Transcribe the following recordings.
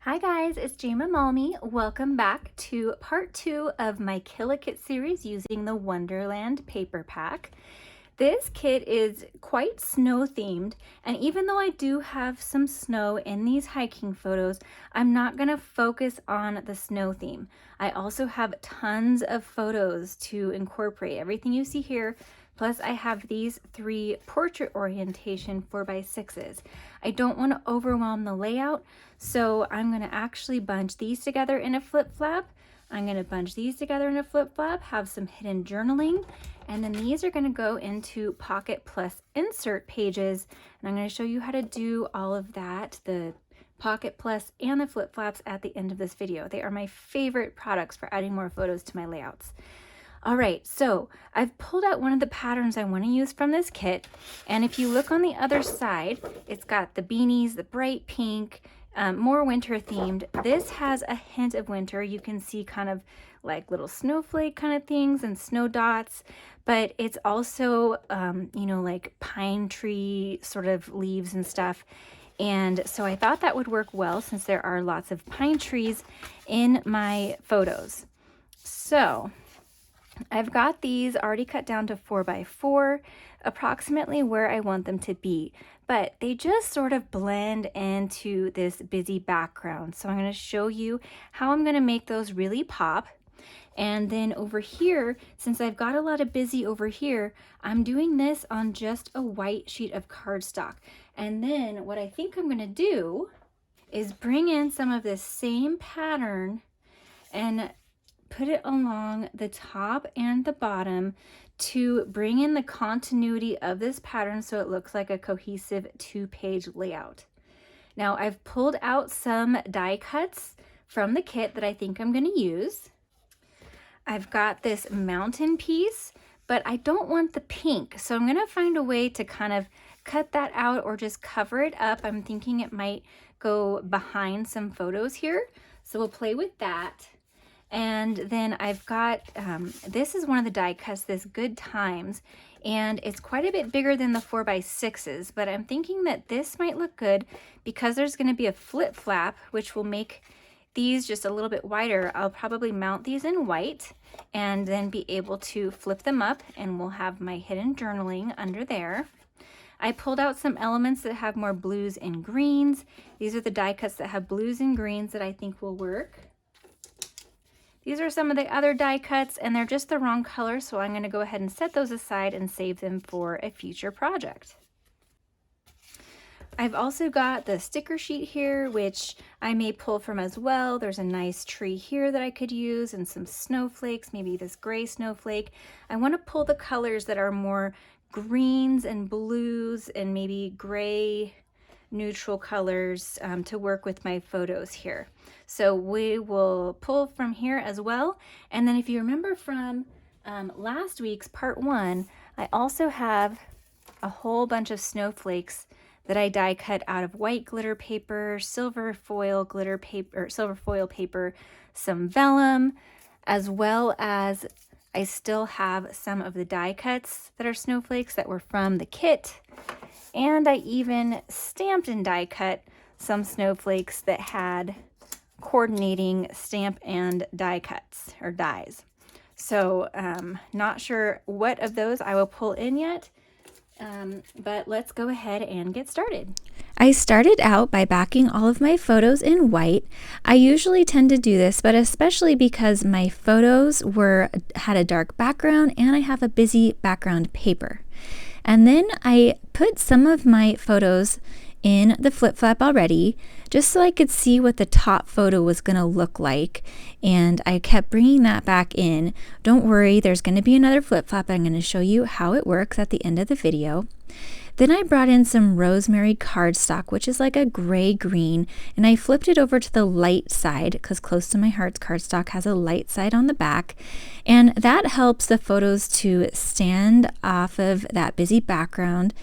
Hi guys, it's Jama Malmi. Welcome back to part 2 of my Kill a Kit series using the Wonderland paper pack. This kit is quite snow themed, and even though I do have some snow in these hiking photos, I'm not going to focus on the snow theme. I also have tons of photos to incorporate everything you see here. Plus I have these 3 portrait orientation 4x6s. I don't want to overwhelm the layout, so I'm going to actually bunch these together in a flip flap. I'm going to bunch these together in a flip flap, have some hidden journaling, and then these are going to go into Pocket Plus insert pages. And I'm going to show you how to do all of that, the Pocket Plus and the flip flaps, at the end of this video. They are my favorite products for adding more photos to my layouts. All right, so I've pulled out one of the patterns I want to use from this kit, and if you look on the other side, it's got the beanies, the bright pink, more winter themed. This has a hint of winter. You can see kind of like little snowflake kind of things and snow dots, but it's also, you know, like pine tree sort of leaves and stuff. And so I thought that would work well since there are lots of pine trees in my photos. So I've got these already cut down to 4x4, approximately where I want them to be, but they just sort of blend into this busy background. So I'm going to show you how I'm going to make those really pop. And then over here, since I've got a lot of busy over here, I'm doing this on just a white sheet of cardstock. And then what I think I'm going to do is bring in some of this same pattern and put it along the top and the bottom to bring in the continuity of this pattern so it looks like a cohesive 2-page layout. Now I've pulled out some die cuts from the kit that I think I'm going to use. I've got this mountain piece, but I don't want the pink, so I'm going to find a way to kind of cut that out or just cover it up. I'm thinking it might go behind some photos here, so we'll play with that. And then I've got, this is one of the die cuts, this Good Times, and it's quite a bit bigger than the 4x6s, but I'm thinking that this might look good because there's going to be a flip flap, which will make these just a little bit wider. I'll probably mount these in white and then be able to flip them up, and we'll have my hidden journaling under there. I pulled out some elements that have more blues and greens. These are the die cuts that have blues and greens that I think will work. These are some of the other die cuts, and they're just the wrong color, so I'm going to go ahead and set those aside and save them for a future project. I've also got the sticker sheet here, which I may pull from as well. There's a nice tree here that I could use and some snowflakes, maybe this gray snowflake. I want to pull the colors that are more greens and blues and maybe gray neutral colors to work with my photos here. So we will pull from here as well. And then if you remember from last week's part 1, I also have a whole bunch of snowflakes that I die cut out of white glitter paper, silver foil glitter paper, or silver foil paper, some vellum, as well as I still have some of the die cuts that are snowflakes that were from the kit. And I even stamped and die cut some snowflakes that had coordinating stamp and die cuts or dies. So not sure what of those I will pull in yet, but let's go ahead and get started. I started out by backing all of my photos in white. I usually tend to do this, but especially because my photos had a dark background and I have a busy background paper. And then I put some of my photos in the flip flap already, just so I could see what the top photo was going to look like. And I kept bringing that back in. Don't worry, there's going to be another flip flap. I'm going to show you how it works at the end of the video. Then I brought in some rosemary cardstock, which is like a gray green, and I flipped it over to the light side because Close to My Heart's cardstock has a light side on the back, and that helps the photos to stand off of that busy background.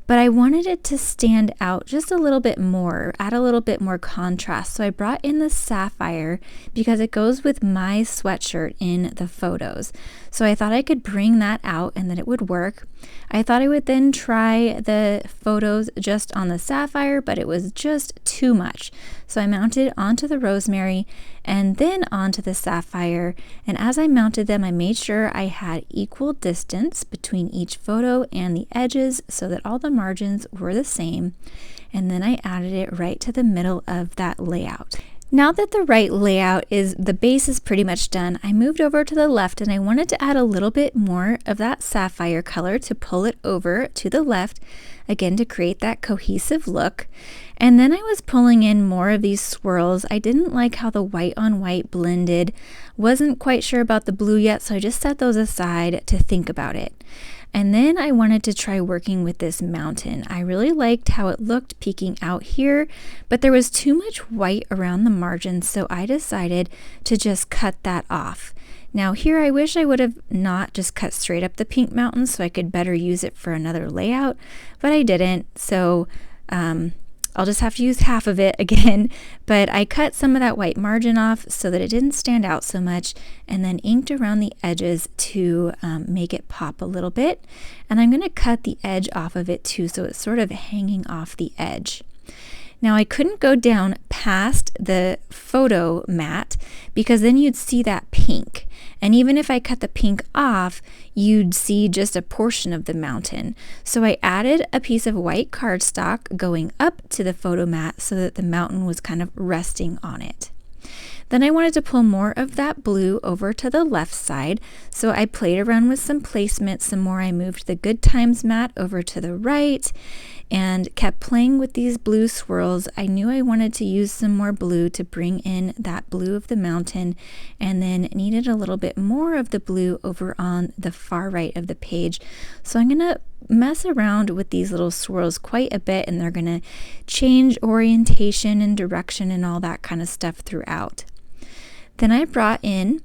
But I wanted it to stand out just a little bit more, add a little bit more contrast. So I brought in the sapphire because it goes with my sweatshirt in the photos. So I thought I could bring that out and that it would work. I thought I would then try the photos just on the sapphire, but it was just too much. So I mounted onto the rosemary and then onto the sapphire. And as I mounted them, I made sure I had equal distance between each photo and the edges so that all the margins were the same. And then I added it right to the middle of that layout. Now that the right layout the base is pretty much done, I moved over to the left and I wanted to add a little bit more of that sapphire color to pull it over to the left, again to create that cohesive look. And then I was pulling in more of these swirls. I didn't like how the white on white blended. Wasn't quite sure about the blue yet, so I just set those aside to think about it. And then I wanted to try working with this mountain. I really liked how it looked peeking out here, but there was too much white around the margins, so I decided to just cut that off. Now here I wish I would have not just cut straight up the pink mountain so I could better use it for another layout, but I didn't, so I'll just have to use half of it again, but I cut some of that white margin off so that it didn't stand out so much, and then inked around the edges to make it pop a little bit. And I'm going to cut the edge off of it too, so it's sort of hanging off the edge. Now I couldn't go down past the photo mat because then you'd see that pink. And even if I cut the pink off, you'd see just a portion of the mountain. So I added a piece of white cardstock going up to the photo mat so that the mountain was kind of resting on it. Then I wanted to pull more of that blue over to the left side, so I played around with some placement some more. I moved the Good Times mat over to the right and kept playing with these blue swirls. I knew I wanted to use some more blue to bring in that blue of the mountain, and then needed a little bit more of the blue over on the far right of the page. So I'm going to mess around with these little swirls quite a bit, and they're going to change orientation and direction and all that kind of stuff throughout. Then I brought in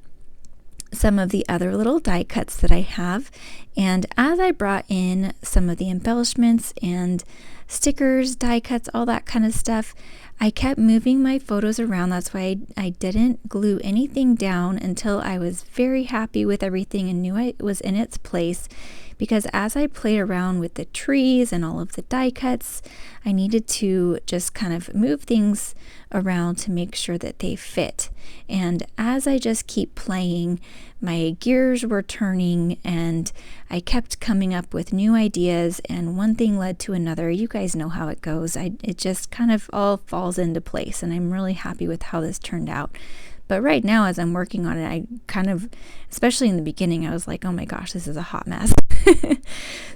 some of the other little die cuts that I have, and as I brought in some of the embellishments and stickers, die cuts, all that kind of stuff, I kept moving my photos around. That's why I didn't glue anything down until I was very happy with everything and knew it was in its place, because as I played around with the trees and all of the die cuts, I needed to just kind of move things around to make sure that they fit. And as I just keep playing, my gears were turning and I kept coming up with new ideas, and one thing led to another. You guys know how it goes. It just kind of all falls into place, and I'm really happy with how this turned out. But right now, as I'm working on it, I kind of, especially in the beginning, I was like, oh my gosh, this is a hot mess.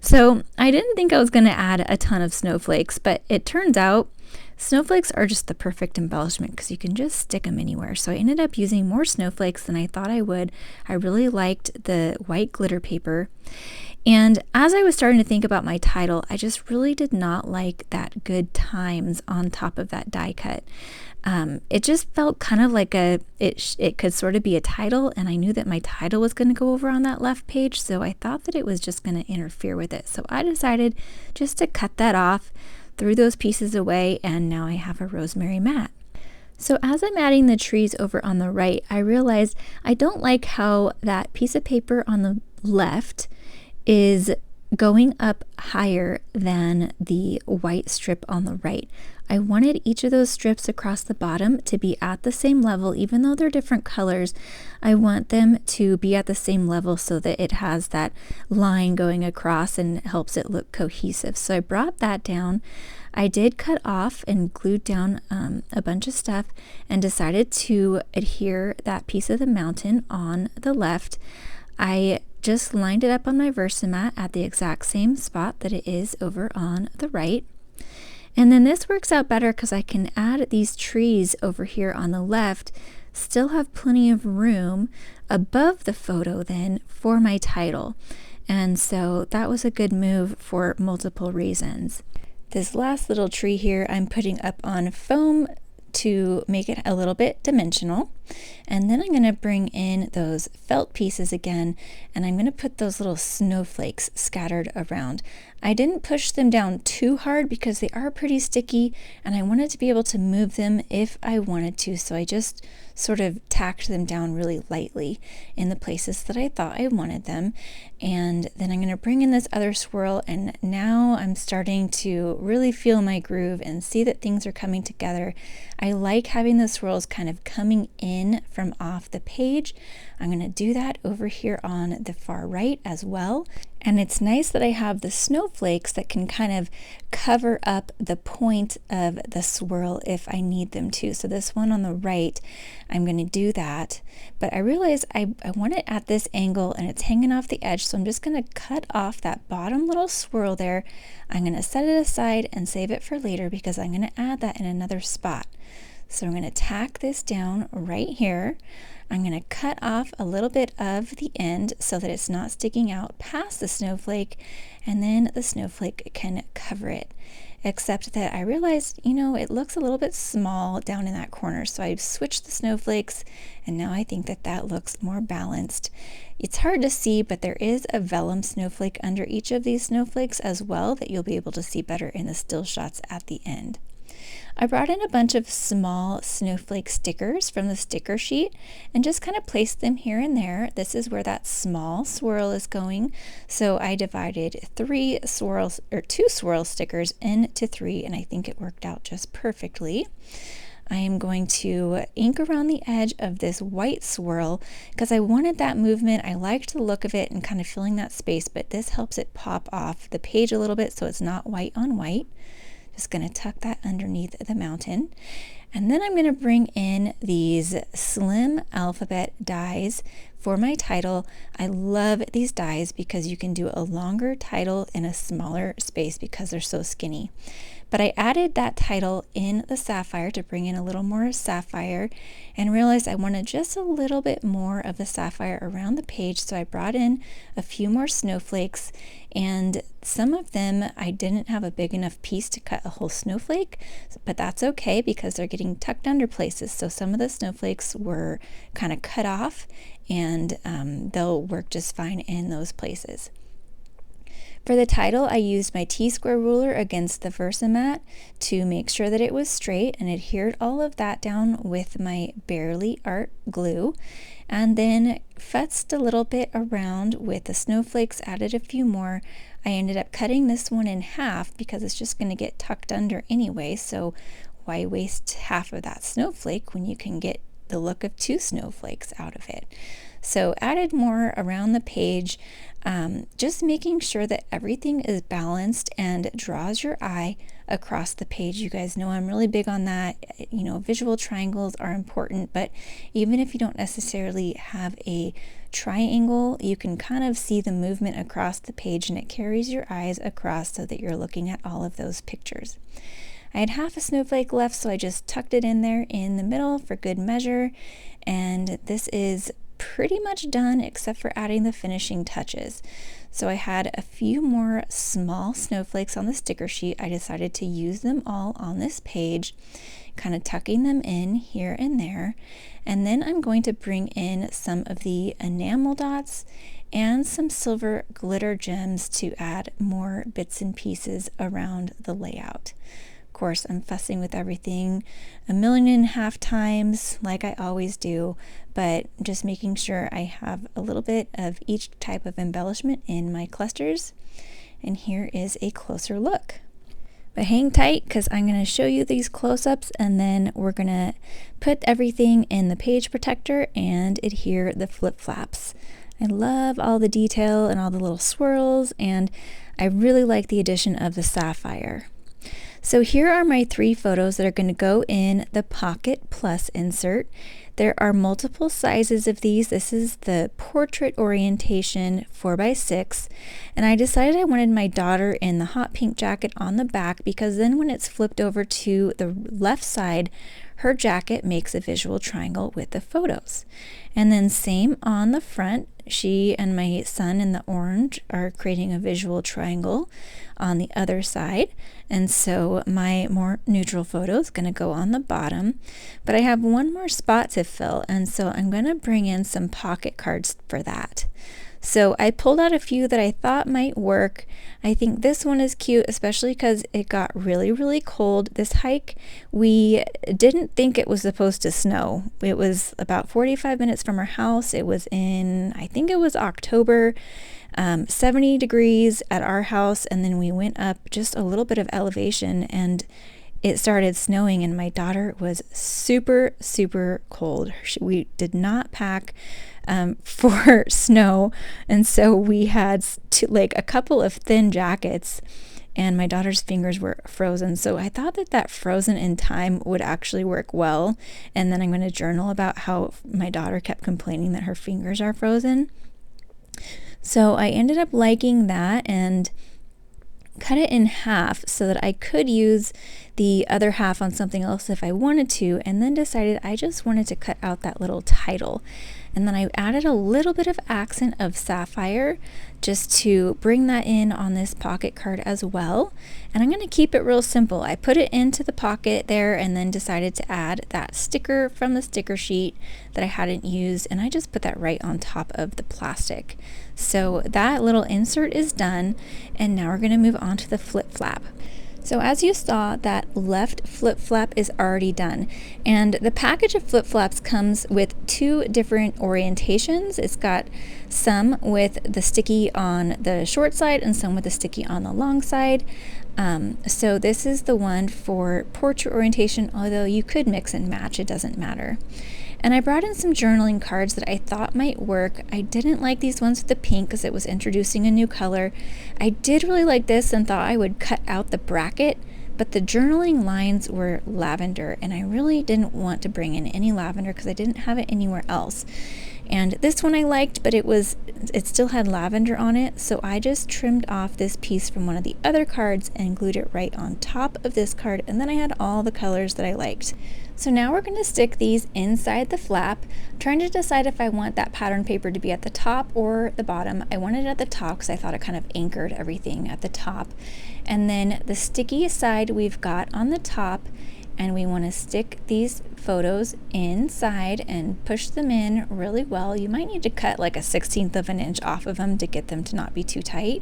So I didn't think I was going to add a ton of snowflakes, but it turns out snowflakes are just the perfect embellishment because you can just stick them anywhere. So I ended up using more snowflakes than I thought I would. I really liked the white glitter paper. And as I was starting to think about my title, I just really did not like that Good Times on top of that die cut. It just felt kind of like it could sort of be a title, and I knew that my title was going to go over on that left page, so I thought that it was just going to interfere with it. So I decided just to cut that off, threw those pieces away, and now I have a rosemary mat. So as I'm adding the trees over on the right, I realized I don't like how that piece of paper on the left is going up higher than the white strip on the right. I wanted each of those strips across the bottom to be at the same level. Even though they're different colors, I want them to be at the same level so that it has that line going across and helps it look cohesive. So I brought that down. I did cut off and glued down a bunch of stuff and decided to adhere that piece of the mountain on the left. I just lined it up on my Versamat at the exact same spot that it is over on the right. And then this works out better because I can add these trees over here on the left, still have plenty of room above the photo then for my title. And so that was a good move for multiple reasons. This last little tree here I'm putting up on foam to make it a little bit dimensional. And then I'm going to bring in those felt pieces again, and I'm going to put those little snowflakes scattered around. I didn't push them down too hard because they are pretty sticky, and I wanted to be able to move them if I wanted to, so I just sort of tacked them down really lightly in the places that I thought I wanted them. And then I'm going to bring in this other swirl, and now I'm starting to really feel my groove and see that things are coming together. I like having the swirls kind of coming in from off the page. I'm going to do that over here on the far right as well. And it's nice that I have the snowflakes that can kind of cover up the point of the swirl if I need them to. So this one on the right, I'm going to do that. But I realize I want it at this angle and it's hanging off the edge. So I'm just going to cut off that bottom little swirl there. I'm going to set it aside and save it for later because I'm going to add that in another spot. So I'm going to tack this down right here. I'm going to cut off a little bit of the end so that it's not sticking out past the snowflake, and then the snowflake can cover it. Except that I realized, it looks a little bit small down in that corner, so I've switched the snowflakes, and now I think that that looks more balanced. It's hard to see, but there is a vellum snowflake under each of these snowflakes as well that you'll be able to see better in the still shots at the end. I brought in a bunch of small snowflake stickers from the sticker sheet and just kind of placed them here and there. This is where that small swirl is going. So I divided two swirl stickers into 3, and I think it worked out just perfectly. I am going to ink around the edge of this white swirl because I wanted that movement. I liked the look of it and kind of filling that space, but this helps it pop off the page a little bit so it's not white on white. Just going to tuck that underneath the mountain. And then I'm going to bring in these slim alphabet dies for my title. I love these dies because you can do a longer title in a smaller space because they're so skinny. But I added that title in the sapphire to bring in a little more sapphire and realized I wanted just a little bit more of the sapphire around the page, so I brought in a few more snowflakes, and some of them I didn't have a big enough piece to cut a whole snowflake, but that's okay because they're getting tucked under places, so some of the snowflakes were kind of cut off, and they'll work just fine in those places. For the title, I used my T-square ruler against the Versamat to make sure that it was straight and adhered all of that down with my Barely Art glue, and then futzed a little bit around with the snowflakes, added a few more. I ended up cutting this one in half because it's just going to get tucked under anyway, so why waste half of that snowflake when you can get the look of 2 snowflakes out of it. So added more around the page, just making sure that everything is balanced and draws your eye across the page. You guys know I'm really big on that. Visual triangles are important, but even if you don't necessarily have a triangle, you can kind of see the movement across the page and it carries your eyes across so that you're looking at all of those pictures. I had half a snowflake left, so I just tucked it in there in the middle for good measure, and this is pretty much done except for adding the finishing touches. So I had a few more small snowflakes on the sticker sheet. I decided to use them all on this page, kind of tucking them in here and there. And then I'm going to bring in some of the enamel dots and some silver glitter gems to add more bits and pieces around the layout. Of course, I'm fussing with everything 1.5 million times like I always do, but just making sure I have a little bit of each type of embellishment in my clusters. And here is a closer look. But hang tight because I'm going to show you these close-ups, and then we're going to put everything in the page protector and adhere the flip flaps. I love all the detail and all the little swirls, and I really like the addition of the sapphire. So here are my 3 photos that are going to go in the Pocket Plus insert. There are multiple sizes of these. This is the portrait orientation 4x6, and I decided I wanted my daughter in the hot pink jacket on the back because then when it's flipped over to the left side, her jacket makes a visual triangle with the photos. And then same on the front, she and my son in the orange are creating a visual triangle on the other side. And so my more neutral photo is going to go on the bottom, but I have one more spot to fill. And so I'm going to bring in some pocket cards for that. So I pulled out a few that I thought might work. I think this one is cute, especially because it got really, really cold. This hike, we didn't think it was supposed to snow. It was about 45 minutes from our house. It was in, I think it was October, 70 degrees at our house. And then we went up just a little bit of elevation and it started snowing, and my daughter was super, super cold. We did not pack for snow, and so we had like a couple of thin jackets, and my daughter's fingers were frozen. So I thought that frozen in time would actually work well, and then I'm going to journal about how my daughter kept complaining that her fingers are frozen. So I ended up liking that and cut it in half so that I could use the other half on something else if I wanted to, and then decided I just wanted to cut out that little title. And then I added a little bit of accent of sapphire just to bring that in on this pocket card as well. And I'm going to keep it real simple. I put it into the pocket there and then decided to add that sticker from the sticker sheet that I hadn't used, and I just put that right on top of the plastic. So that little insert is done, and now we're going to move on to the flip flap. So as you saw, that left flip flap is already done, and the package of flip flaps comes with two different orientations. It's got some with the sticky on the short side and some with the sticky on the long side. So this is the one for portrait orientation, although you could mix and match, it doesn't matter. And I brought in some journaling cards that I thought might work. I didn't like these ones with the pink because it was introducing a new color. I did really like this and thought I would cut out the bracket, but the journaling lines were lavender, and I really didn't want to bring in any lavender because I didn't have it anywhere else. And this one I liked, but it still had lavender on it, so I just trimmed off this piece from one of the other cards and glued it right on top of this card, and then I had all the colors that I liked. So now we're going to stick these inside the flap. I'm trying to decide if I want that pattern paper to be at the top or the bottom. I wanted it at the top because I thought it kind of anchored everything at the top. And then the sticky side we've got on the top, and we want to stick these photos inside and push them in really well. You might need to cut like a 1/16 of an inch off of them to get them to not be too tight.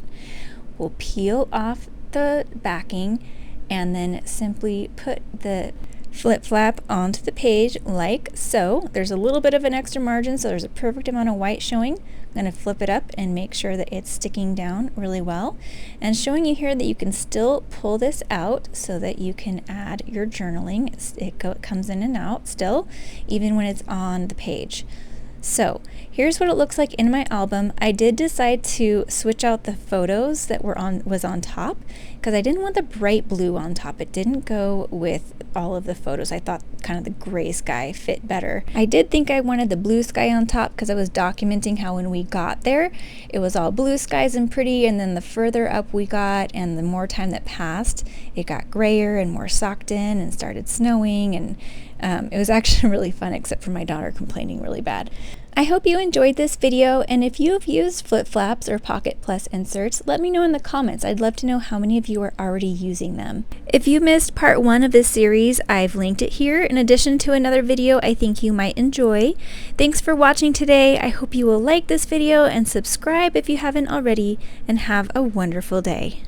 We'll peel off the backing and then simply put the flip flap onto the page like so. There's a little bit of an extra margin, so there's a perfect amount of white showing. I'm going to flip it up and make sure that it's sticking down really well, and showing you here that you can still pull this out so that you can add your journaling. It comes in and out still, even when it's on the page. So here's what it looks like in my album. I did decide to switch out the photos that was on top because I didn't want the bright blue on top. It didn't go with all of the photos. I thought kind of the gray sky fit better. I did think I wanted the blue sky on top because I was documenting how when we got there it was all blue skies and pretty, and then the further up we got and the more time that passed, it got grayer and more socked in and started snowing, and it was actually really fun except for my daughter complaining really bad. I hope you enjoyed this video, and if you have used flip flaps or Pocket Plus inserts, let me know in the comments. I'd love to know how many of you are already using them. If you missed part 1 of this series, I've linked it here in addition to another video I think you might enjoy. Thanks for watching today. I hope you will like this video and subscribe if you haven't already, and have a wonderful day.